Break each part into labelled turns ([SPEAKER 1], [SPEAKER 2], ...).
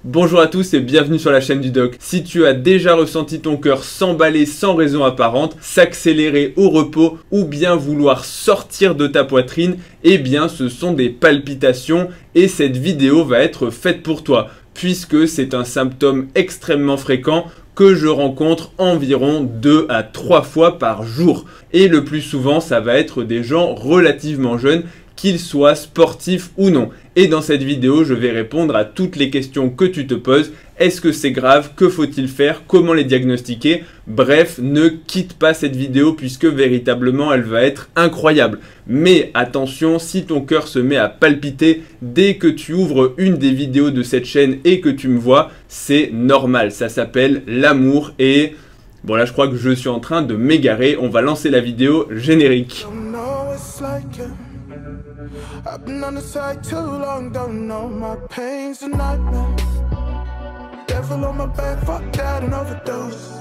[SPEAKER 1] Bonjour à tous et bienvenue sur la chaîne du Doc. Si tu as déjà ressenti ton cœur s'emballer sans raison apparente, s'accélérer au repos ou bien vouloir sortir de ta poitrine, eh bien ce sont des palpitations et cette vidéo va être faite pour toi puisque c'est un symptôme extrêmement fréquent que je rencontre environ 2 à 3 fois par jour. Et le plus souvent, ça va être des gens relativement jeunes, qu'ils soient sportifs ou non. Et dans cette vidéo, je vais répondre à toutes les questions que tu te poses. Est-ce que c'est grave? Que faut-il faire? Comment les diagnostiquer? Bref, ne quitte pas cette vidéo puisque véritablement elle va être incroyable. Mais attention, si ton cœur se met à palpiter dès que tu ouvres une des vidéos de cette chaîne et que tu me vois, c'est normal. Ça s'appelle l'amour et... bon là je crois que je suis en train de m'égarer. On va lancer la vidéo générique. I've been on the side too long, don't know my pain's a nightmare. Devil on my back, fuck that and overdose.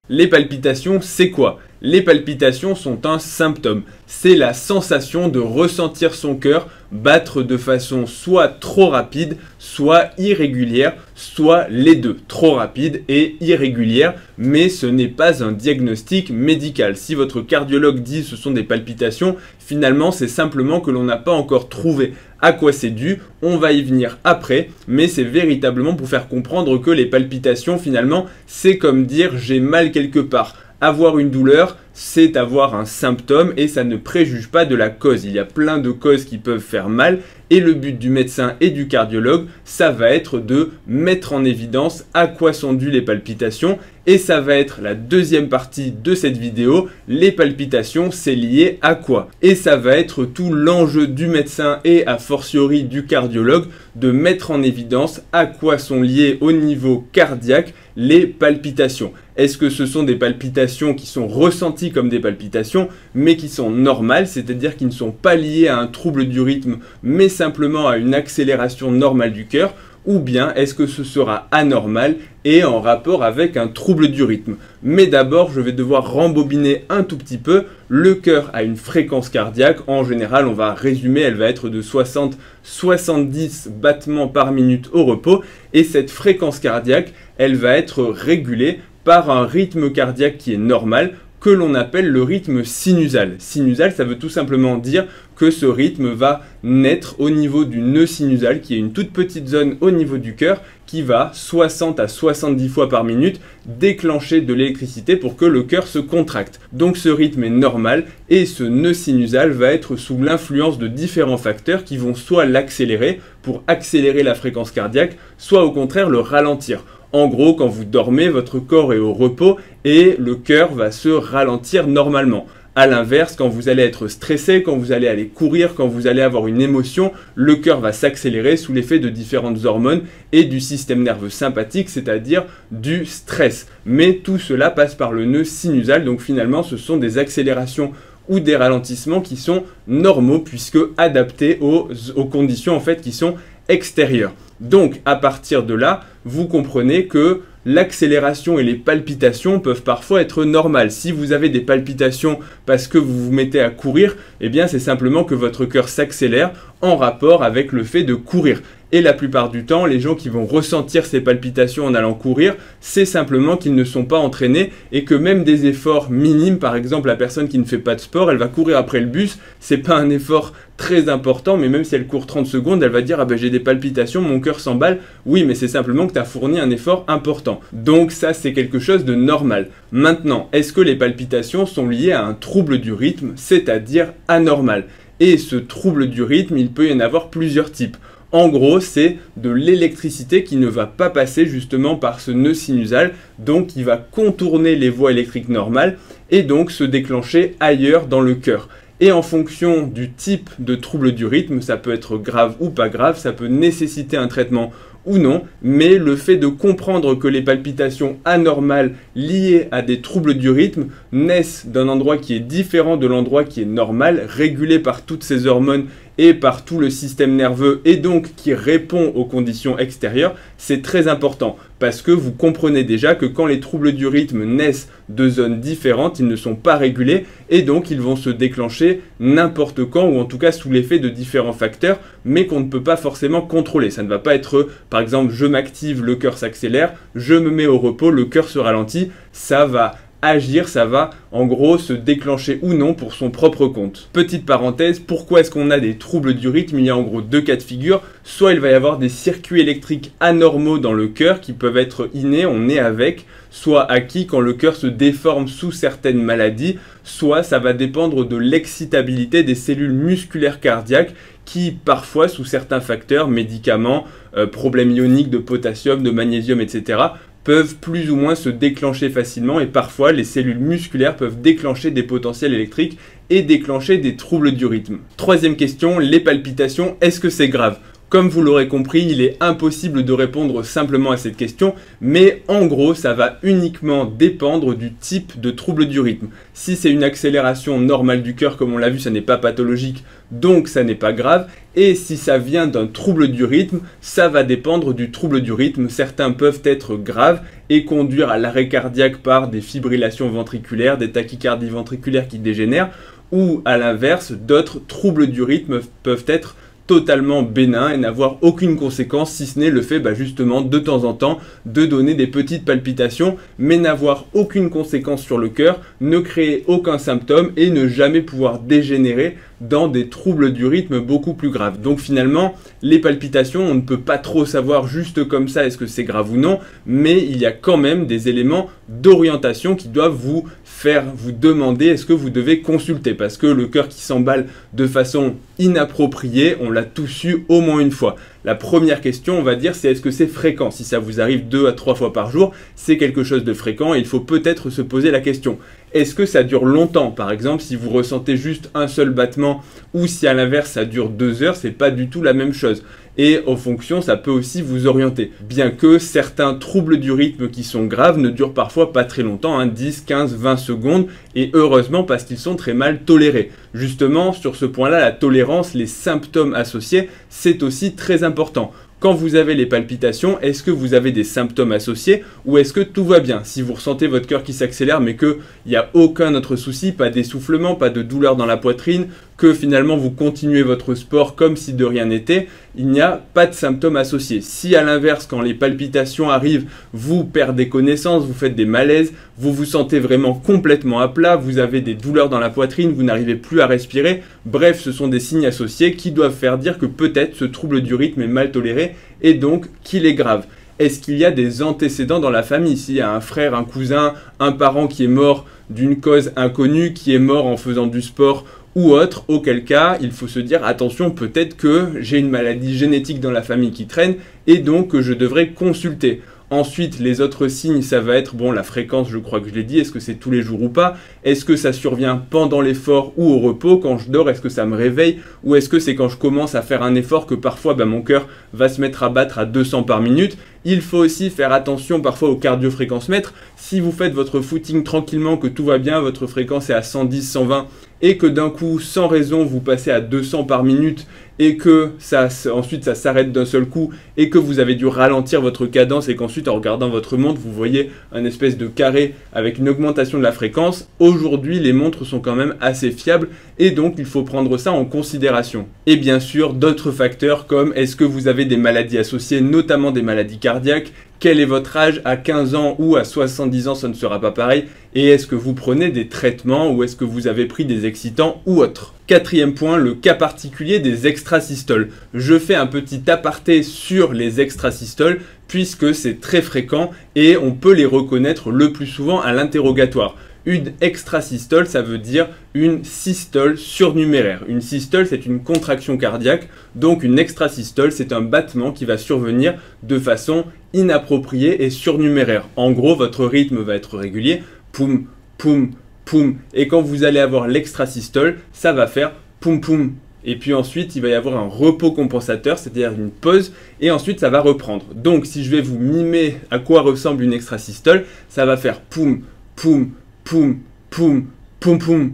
[SPEAKER 1] Les palpitations, c'est quoi? Les palpitations sont un symptôme. C'est la sensation de ressentir son cœur battre de façon soit trop rapide, soit irrégulière, soit les deux, trop rapide et irrégulière, mais ce n'est pas un diagnostic médical. Si votre cardiologue dit ce sont des palpitations, finalement c'est simplement que l'on n'a pas encore trouvé à quoi c'est dû, on va y venir après, mais c'est véritablement pour faire comprendre que les palpitations finalement c'est comme dire j'ai mal quelque part. Avoir une douleur, c'est avoir un symptôme et ça ne préjuge pas de la cause. Il y a plein de causes qui peuvent faire mal et le but du médecin et du cardiologue, ça va être de mettre en évidence à quoi sont dues les palpitations et ça va être la deuxième partie de cette vidéo. Les palpitations, c'est lié à quoi? Et ça va être tout l'enjeu du médecin et a fortiori du cardiologue de mettre en évidence à quoi sont liées au niveau cardiaque les palpitations. Est-ce que ce sont des palpitations qui sont ressenties comme des palpitations, mais qui sont normales, c'est-à-dire qui ne sont pas liées à un trouble du rythme, mais simplement à une accélération normale du cœur, ou bien est-ce que ce sera anormal et en rapport avec un trouble du rythme? Mais d'abord, je vais devoir rembobiner un tout petit peu. Le cœur a une fréquence cardiaque. En général, on va résumer, elle va être de 60-70 battements par minute au repos. Et cette fréquence cardiaque, elle va être régulée par un rythme cardiaque qui est normal, que l'on appelle le rythme sinusal. Sinusal, ça veut tout simplement dire que ce rythme va naître au niveau du nœud sinusal, qui est une toute petite zone au niveau du cœur, qui va 60 à 70 fois par minute déclencher de l'électricité pour que le cœur se contracte. Donc ce rythme est normal et ce nœud sinusal va être sous l'influence de différents facteurs qui vont soit l'accélérer pour accélérer la fréquence cardiaque, soit au contraire le ralentir. En gros, quand vous dormez, votre corps est au repos et le cœur va se ralentir normalement. A l'inverse, quand vous allez être stressé, quand vous allez aller courir, quand vous allez avoir une émotion, le cœur va s'accélérer sous l'effet de différentes hormones et du système nerveux sympathique, c'est-à-dire du stress. Mais tout cela passe par le nœud sinusal, donc finalement ce sont des accélérations ou des ralentissements qui sont normaux puisque adaptés aux conditions en fait qui sont extérieures. Donc à partir de là, vous comprenez que l'accélération et les palpitations peuvent parfois être normales. Si vous avez des palpitations parce que vous vous mettez à courir, eh bien c'est simplement que votre cœur s'accélère en rapport avec le fait de courir. Et la plupart du temps, les gens qui vont ressentir ces palpitations en allant courir, c'est simplement qu'ils ne sont pas entraînés et que même des efforts minimes, par exemple la personne qui ne fait pas de sport, elle va courir après le bus, c'est pas un effort très important, mais même si elle court 30 secondes, elle va dire « Ah ben j'ai des palpitations, mon cœur s'emballe ». Oui, mais c'est simplement que tu as fourni un effort important. Donc ça, c'est quelque chose de normal. Maintenant, est-ce que les palpitations sont liées à un trouble du rythme, c'est-à-dire anormal? Et ce trouble du rythme, il peut y en avoir plusieurs types. En gros, c'est de l'électricité qui ne va pas passer justement par ce nœud sinusal, donc qui va contourner les voies électriques normales et donc se déclencher ailleurs dans le cœur. Et en fonction du type de trouble du rythme, ça peut être grave ou pas grave, ça peut nécessiter un traitement ou non, mais le fait de comprendre que les palpitations anormales liées à des troubles du rythme naissent d'un endroit qui est différent de l'endroit qui est normal, régulé par toutes ces hormones et par tout le système nerveux et donc qui répond aux conditions extérieures, c'est très important parce que vous comprenez déjà que quand les troubles du rythme naissent de zones différentes, ils ne sont pas régulés et donc ils vont se déclencher n'importe quand ou en tout cas sous l'effet de différents facteurs mais qu'on ne peut pas forcément contrôler. Ça ne va pas être par exemple je m'active, le cœur s'accélère, je me mets au repos, le cœur se ralentit, ça va agir, ça va en gros se déclencher ou non pour son propre compte. Petite parenthèse, pourquoi est-ce qu'on a des troubles du rythme? Il y a en gros deux cas de figure. Soit il va y avoir des circuits électriques anormaux dans le cœur qui peuvent être innés, on est avec, soit acquis quand le cœur se déforme sous certaines maladies, soit ça va dépendre de l'excitabilité des cellules musculaires cardiaques qui parfois sous certains facteurs, médicaments, problèmes ioniques de potassium, de magnésium, etc., peuvent plus ou moins se déclencher facilement et parfois les cellules musculaires peuvent déclencher des potentiels électriques et déclencher des troubles du rythme. Troisième question, les palpitations, est-ce que c'est grave? Comme vous l'aurez compris, il est impossible de répondre simplement à cette question, mais en gros, ça va uniquement dépendre du type de trouble du rythme. Si c'est une accélération normale du cœur, comme on l'a vu, ça n'est pas pathologique, donc ça n'est pas grave. Et si ça vient d'un trouble du rythme, ça va dépendre du trouble du rythme. Certains peuvent être graves et conduire à l'arrêt cardiaque par des fibrillations ventriculaires, des tachycardies ventriculaires qui dégénèrent, ou à l'inverse, d'autres troubles du rythme peuvent être totalement bénin et n'avoir aucune conséquence si ce n'est le fait justement de temps en temps de donner des petites palpitations mais n'avoir aucune conséquence sur le cœur, ne créer aucun symptôme et ne jamais pouvoir dégénérer dans des troubles du rythme beaucoup plus graves. Donc finalement, les palpitations, on ne peut pas trop savoir juste comme ça est-ce que c'est grave ou non, mais il y a quand même des éléments d'orientation qui doivent vous faire vous demander est-ce que vous devez consulter parce que le cœur qui s'emballe de façon inappropriée, on l'a tous eu au moins une fois. La première question, on va dire, c'est est-ce que c'est fréquent? Si ça vous arrive 2 à 3 fois par jour, c'est quelque chose de fréquent et il faut peut-être se poser la question. Est-ce que ça dure longtemps? Par exemple, si vous ressentez juste un seul battement ou si à l'inverse ça dure 2 heures, c'est pas du tout la même chose. Et en fonction, ça peut aussi vous orienter. Bien que certains troubles du rythme qui sont graves ne durent parfois pas très longtemps, 10, 15, 20 secondes, et heureusement parce qu'ils sont très mal tolérés. Justement, sur ce point-là, la tolérance, les symptômes associés, c'est aussi très important. Quand vous avez les palpitations, est-ce que vous avez des symptômes associés ou est-ce que tout va bien? Si vous ressentez votre cœur qui s'accélère mais qu'il n'y a aucun autre souci, pas d'essoufflement, pas de douleur dans la poitrine, que finalement vous continuez votre sport comme si de rien n'était, il n'y a pas de symptômes associés. Si à l'inverse, quand les palpitations arrivent, vous perdez connaissance, vous faites des malaises, vous vous sentez vraiment complètement à plat, vous avez des douleurs dans la poitrine, vous n'arrivez plus à respirer, bref, ce sont des signes associés qui doivent faire dire que peut-être ce trouble du rythme est mal toléré et donc qu'il est grave. Est-ce qu'il y a des antécédents dans la famille? S'il y a un frère, un cousin, un parent qui est mort d'une cause inconnue, qui est mort en faisant du sport ou autre, auquel cas, il faut se dire attention, peut-être que j'ai une maladie génétique dans la famille qui traîne et donc que je devrais consulter. Ensuite, les autres signes, ça va être, la fréquence, je crois que je l'ai dit, est-ce que c'est tous les jours ou pas? Est-ce que ça survient pendant l'effort ou au repos? Quand je dors, est-ce que ça me réveille? Ou est-ce que c'est quand je commence à faire un effort que parfois mon cœur va se mettre à battre à 200 par minute? Il faut aussi faire attention parfois au cardio-fréquence-mètre. Si vous faites votre footing tranquillement, que tout va bien, votre fréquence est à 110, 120, et que d'un coup, sans raison, vous passez à 200 par minute, et que ensuite ça s'arrête d'un seul coup, et que vous avez dû ralentir votre cadence, et qu'ensuite en regardant votre montre, vous voyez un espèce de carré avec une augmentation de la fréquence, aujourd'hui les montres sont quand même assez fiables, et donc il faut prendre ça en considération. Et bien sûr, d'autres facteurs comme est-ce que vous avez des maladies associées, notamment des maladies cardiaques, quel est votre âge à 15 ans ou à 70 ans, ça ne sera pas pareil. Et est-ce que vous prenez des traitements ou est-ce que vous avez pris des excitants ou autre? Quatrième point, le cas particulier des extrasystoles. Je fais un petit aparté sur les extrasystoles puisque c'est très fréquent et on peut les reconnaître le plus souvent à l'interrogatoire. Une extrasystole, ça veut dire une systole surnuméraire. Une systole, c'est une contraction cardiaque. Donc une extrasystole, c'est un battement qui va survenir de façon inappropriée et surnuméraire. En gros, votre rythme va être régulier. Poum, poum, poum. Et quand vous allez avoir l'extrasystole, ça va faire poum, poum. Et puis ensuite, il va y avoir un repos compensateur, c'est-à-dire une pause, et ensuite ça va reprendre. Donc si je vais vous mimer à quoi ressemble une extrasystole, ça va faire poum, poum, poum, poum, poum, poum,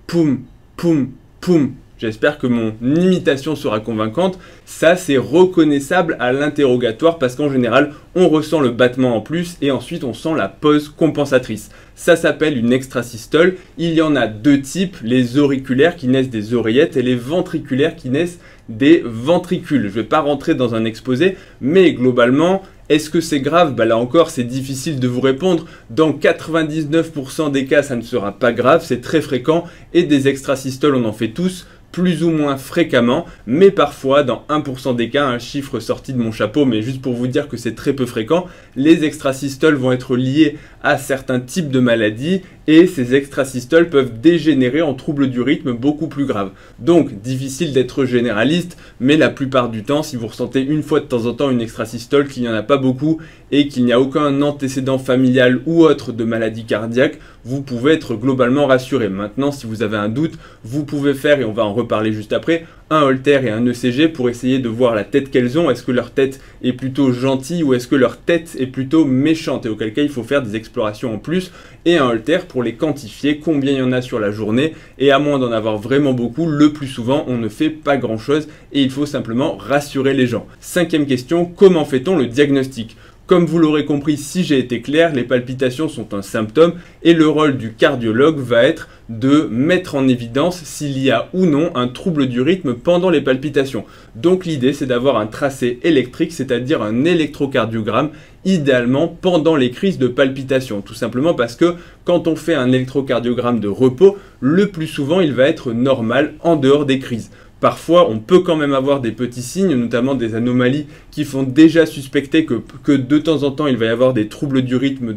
[SPEAKER 1] poum, poum, poum. J'espère que mon imitation sera convaincante. Ça, c'est reconnaissable à l'interrogatoire parce qu'en général, on ressent le battement en plus et ensuite on sent la pause compensatrice. Ça s'appelle une extrasystole. Il y en a deux types, les auriculaires qui naissent des oreillettes et les ventriculaires qui naissent des ventricules. Je ne vais pas rentrer dans un exposé, mais globalement, est-ce que c'est grave? Là encore, c'est difficile de vous répondre. Dans 99% des cas, ça ne sera pas grave, c'est très fréquent et des extrasystoles, on en fait tous, plus ou moins fréquemment, mais parfois, dans 1% des cas, un chiffre sorti de mon chapeau, mais juste pour vous dire que c'est très peu fréquent, les extrasystoles vont être liées à certains types de maladies et ces extrasystoles peuvent dégénérer en troubles du rythme beaucoup plus graves. Donc, difficile d'être généraliste, mais la plupart du temps, si vous ressentez une fois de temps en temps une extrasystole, qu'il n'y en a pas beaucoup et qu'il n'y a aucun antécédent familial ou autre de maladie cardiaque, vous pouvez être globalement rassuré. Maintenant, si vous avez un doute, vous pouvez faire, et on va en reparler juste après, un Holter et un ECG pour essayer de voir la tête qu'elles ont. Est-ce que leur tête est plutôt gentille ou est-ce que leur tête est plutôt méchante? Et auquel cas, il faut faire des explorations en plus. Et un Holter pour les quantifier, combien il y en a sur la journée. Et à moins d'en avoir vraiment beaucoup, le plus souvent, on ne fait pas grand-chose et il faut simplement rassurer les gens. Cinquième question, comment fait-on le diagnostic? Comme vous l'aurez compris, si j'ai été clair, les palpitations sont un symptôme et le rôle du cardiologue va être de mettre en évidence s'il y a ou non un trouble du rythme pendant les palpitations. Donc l'idée, c'est d'avoir un tracé électrique, c'est-à-dire un électrocardiogramme, idéalement pendant les crises de palpitation. Tout simplement parce que quand on fait un électrocardiogramme de repos, le plus souvent, il va être normal en dehors des crises. Parfois, on peut quand même avoir des petits signes, notamment des anomalies qui font déjà suspecter que de temps en temps, il va y avoir des troubles du rythme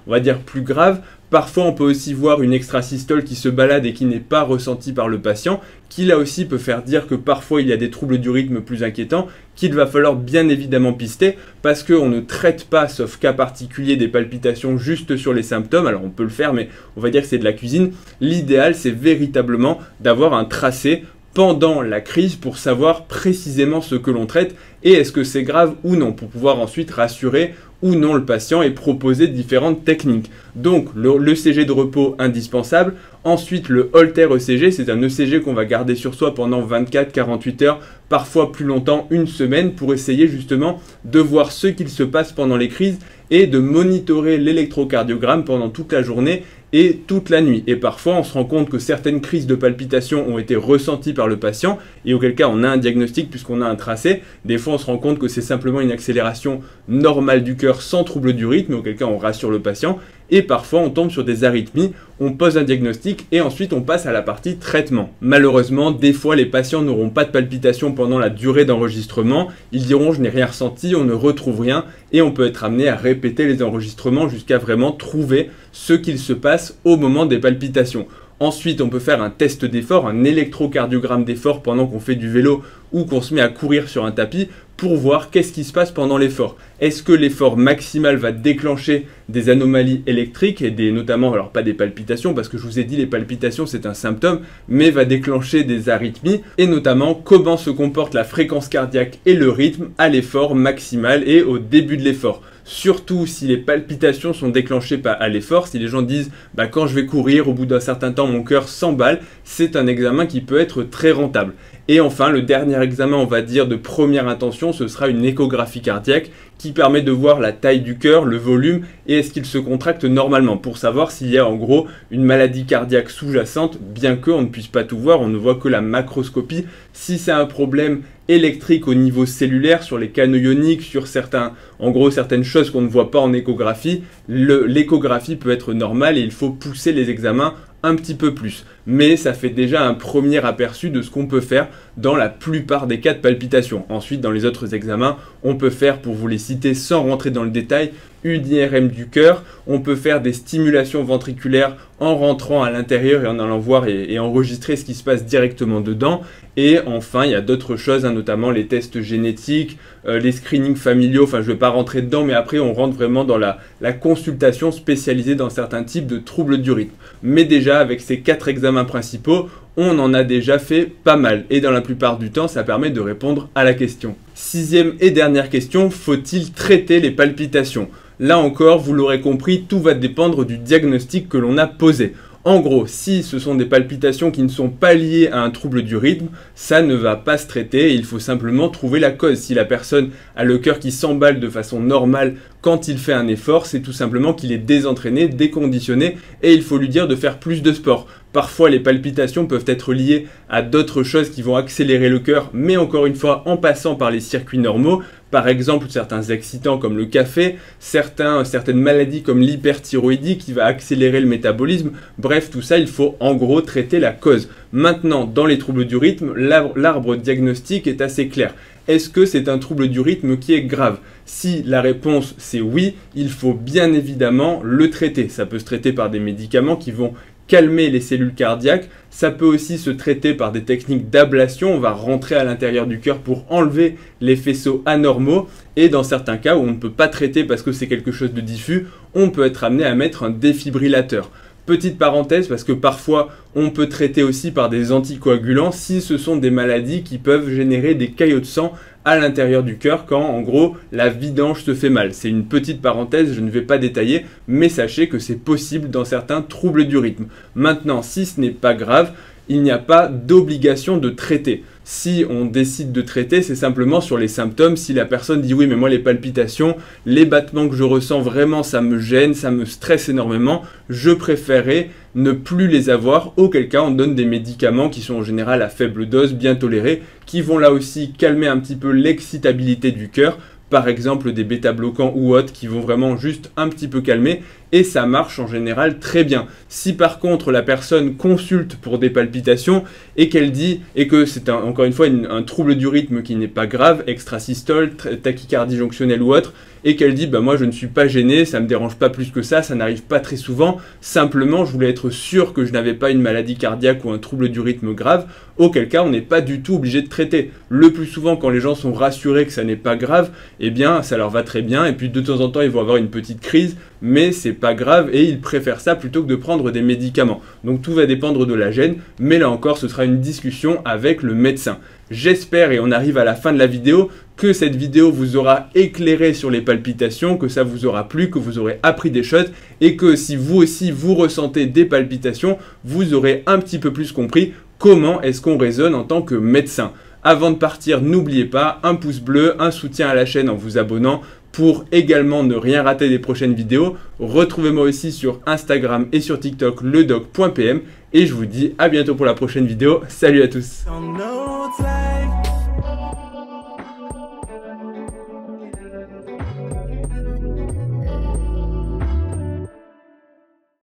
[SPEAKER 1] on va dire, plus graves. Parfois, on peut aussi voir une extrasystole qui se balade et qui n'est pas ressentie par le patient, qui là aussi peut faire dire que parfois il y a des troubles du rythme plus inquiétants, qu'il va falloir bien évidemment pister, parce qu'on ne traite pas, sauf cas particulier, des palpitations juste sur les symptômes. Alors on peut le faire, mais on va dire que c'est de la cuisine. L'idéal, c'est véritablement d'avoir un tracé pendant la crise pour savoir précisément ce que l'on traite et est-ce que c'est grave ou non, pour pouvoir ensuite rassurer ou non le patient et proposer différentes techniques. Donc l'ECG de repos indispensable, ensuite le Holter ECG, c'est un ECG qu'on va garder sur soi pendant 24-48 heures, parfois plus longtemps, une semaine, pour essayer justement de voir ce qu'il se passe pendant les crises et de monitorer l'électrocardiogramme pendant toute la journée et toute la nuit. Et parfois, on se rend compte que certaines crises de palpitation ont été ressenties par le patient, et auquel cas, on a un diagnostic puisqu'on a un tracé. Des fois, on se rend compte que c'est simplement une accélération normale du cœur sans trouble du rythme, auquel cas, on rassure le patient. Et parfois, on tombe sur des arythmies, on pose un diagnostic et ensuite, on passe à la partie traitement. Malheureusement, des fois, les patients n'auront pas de palpitations pendant la durée d'enregistrement. Ils diront « je n'ai rien ressenti », on ne retrouve rien et on peut être amené à répéter les enregistrements jusqu'à vraiment trouver ce qu'il se passe au moment des palpitations. Ensuite, on peut faire un test d'effort, un électrocardiogramme d'effort pendant qu'on fait du vélo ou qu'on se met à courir sur un tapis pour voir qu'est-ce qui se passe pendant l'effort. Est-ce que l'effort maximal va déclencher des anomalies électriques et notamment, alors pas des palpitations parce que je vous ai dit les palpitations c'est un symptôme, mais va déclencher des arythmies et notamment comment se comporte la fréquence cardiaque et le rythme à l'effort maximal et au début de l'effort. Surtout si les palpitations sont déclenchées à l'effort, si les gens disent quand je vais courir, au bout d'un certain temps mon cœur s'emballe, c'est un examen qui peut être très rentable. Et enfin, le dernier examen, on va dire, de première intention, ce sera une échographie cardiaque qui permet de voir la taille du cœur, le volume et est-ce qu'il se contracte normalement pour savoir s'il y a en gros une maladie cardiaque sous-jacente, bien qu'on ne puisse pas tout voir, on ne voit que la macroscopie. Si c'est un problème électrique au niveau cellulaire, sur les canaux ioniques, sur certaines choses qu'on ne voit pas en échographie, l'échographie peut être normale et il faut pousser les examens un petit peu plus. Mais ça fait déjà un premier aperçu de ce qu'on peut faire dans la plupart des cas de palpitation. Ensuite, dans les autres examens, on peut faire, pour vous les citer sans rentrer dans le détail, une IRM du cœur, on peut faire des stimulations ventriculaires en rentrant à l'intérieur et en allant voir et enregistrer ce qui se passe directement dedans. Et enfin, il y a d'autres choses, notamment les tests génétiques, les screenings familiaux, enfin je ne vais pas rentrer dedans, mais après on rentre vraiment dans la consultation spécialisée dans certains types de troubles du rythme. Mais déjà, avec ces 4 examens principaux, on en a déjà fait pas mal. Et dans la plupart du temps, ça permet de répondre à la question. 6e et dernière question, faut-il traiter les palpitations ? Là encore, vous l'aurez compris, tout va dépendre du diagnostic que l'on a posé. En gros, si ce sont des palpitations qui ne sont pas liées à un trouble du rythme, ça ne va pas se traiter, il faut simplement trouver la cause. Si la personne a le cœur qui s'emballe de façon normale quand il fait un effort, c'est tout simplement qu'il est désentraîné, déconditionné, et il faut lui dire de faire plus de sport. Parfois, les palpitations peuvent être liées à d'autres choses qui vont accélérer le cœur, mais encore une fois, en passant par les circuits normaux. Par exemple, certains excitants comme le café, certaines maladies comme l'hyperthyroïdie qui va accélérer le métabolisme. Bref, tout ça, il faut en gros traiter la cause. Maintenant, dans les troubles du rythme, l'arbre diagnostique est assez clair. Est-ce que c'est un trouble du rythme qui est grave? Si la réponse c'est oui, il faut bien évidemment le traiter. Ça peut se traiter par des médicaments qui vont calmer les cellules cardiaques. Ça peut aussi se traiter par des techniques d'ablation. On va rentrer à l'intérieur du cœur pour enlever les faisceaux anormaux. Et dans certains cas où on ne peut pas traiter parce que c'est quelque chose de diffus, on peut être amené à mettre un défibrillateur. Petite parenthèse, parce que parfois on peut traiter aussi par des anticoagulants si ce sont des maladies qui peuvent générer des caillots de sang à l'intérieur du cœur quand en gros la vidange se fait mal. C'est une petite parenthèse, je ne vais pas détailler, mais sachez que c'est possible dans certains troubles du rythme. Maintenant, si ce n'est pas grave, il n'y a pas d'obligation de traiter. Si on décide de traiter, c'est simplement sur les symptômes. Si la personne dit oui, mais moi les palpitations, les battements que je ressens vraiment, ça me gêne, ça me stresse énormément, je préférerais ne plus les avoir. Auquel cas, on donne des médicaments qui sont en général à faible dose, bien tolérés, qui vont là aussi calmer un petit peu l'excitabilité du cœur. Par exemple des bêta-bloquants ou autres qui vont vraiment juste un petit peu calmer et ça marche en général très bien. Si par contre la personne consulte pour des palpitations et qu'elle dit, et que c'est encore une fois un trouble du rythme qui n'est pas grave, extrasystole, tachycardie jonctionnelle ou autre, et qu'elle dit bah moi je ne suis pas gêné, ça me dérange pas plus que ça n'arrive pas très souvent, simplement je voulais être sûr que je n'avais pas une maladie cardiaque ou un trouble du rythme grave, auquel cas on n'est pas du tout obligé de traiter. Le plus souvent quand les gens sont rassurés que ça n'est pas grave, eh bien ça leur va très bien et puis de temps en temps ils vont avoir une petite crise, mais c'est pas grave et ils préfèrent ça plutôt que de prendre des médicaments. Donc tout va dépendre de la gêne, mais là encore ce sera une discussion avec le médecin. J'espère, et on arrive à la fin de la vidéo, que cette vidéo vous aura éclairé sur les palpitations, que ça vous aura plu, que vous aurez appris des choses et que si vous aussi vous ressentez des palpitations, vous aurez un petit peu plus compris comment est-ce qu'on raisonne en tant que médecin. Avant de partir, n'oubliez pas un pouce bleu, un soutien à la chaîne en vous abonnant pour également ne rien rater des prochaines vidéos. Retrouvez-moi aussi sur Instagram et sur TikTok ledoc.pm et je vous dis à bientôt pour la prochaine vidéo. Salut à tous.